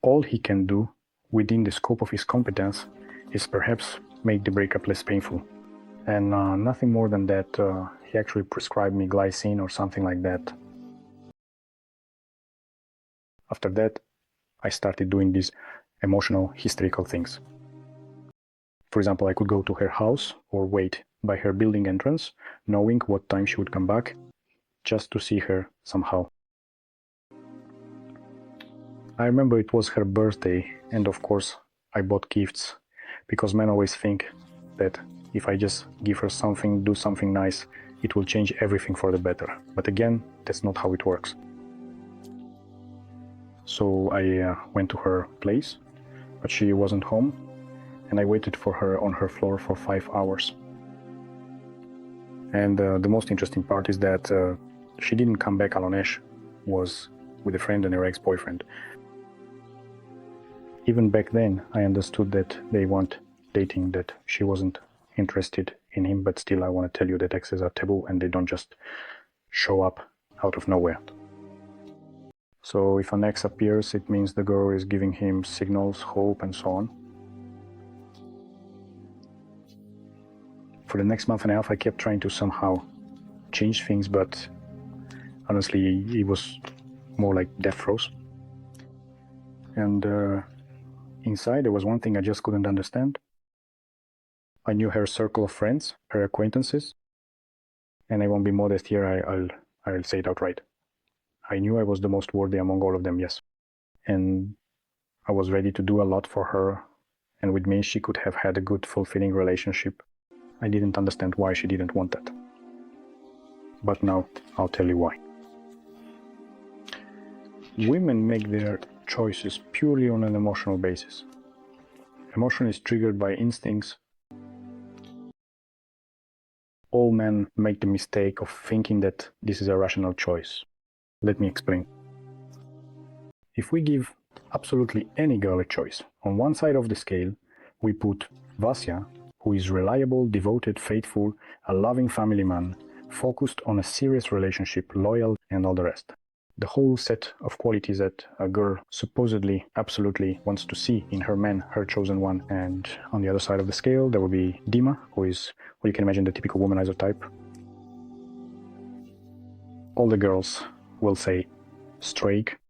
all he can do within the scope of his competence is perhaps make the breakup less painful. And nothing more than that. He actually prescribed me glycine or something like that. After that, I started doing these emotional, hysterical things. For example, I could go to her house or wait by her building entrance, knowing what time she would come back, just to see her somehow. I remember it was her birthday, and of course I bought gifts, because men always think that if I just give her something, do something nice, it will change everything for the better. But again, that's not how it works. So I went to her place, but she wasn't home, and I waited for her on her floor for 5 hours. And the most interesting part is that she didn't come back. Alonesh was with a friend and her ex-boyfriend. Even back then, I understood that they weren't dating, that she wasn't interested in him, but still I want to tell you that exes are taboo and they don't just show up out of nowhere. So if an ex appears, it means the girl is giving him signals, hope, and so on. For the next month and a half, I kept trying to somehow change things, but honestly, it was more like death throes. And inside, there was one thing I just couldn't understand. I knew her circle of friends, her acquaintances, and I won't be modest here, I'll say it outright. I knew I was the most worthy among all of them, yes. And I was ready to do a lot for her, and with me she could have had a good, fulfilling relationship. I didn't understand why she didn't want that. But now, I'll tell you why. Women make their choices purely on an emotional basis. Emotion is triggered by instincts. All men make the mistake of thinking that this is a rational choice. Let me explain. If we give absolutely any girl a choice, on one side of the scale, we put Vasya, who is reliable, devoted, faithful, a loving family man, focused on a serious relationship, loyal, and all the rest. The whole set of qualities that a girl supposedly absolutely wants to see in her man, her chosen one. And on the other side of the scale, there will be Dima, who is what you can imagine the typical womanizer type. All the girls will say Strake,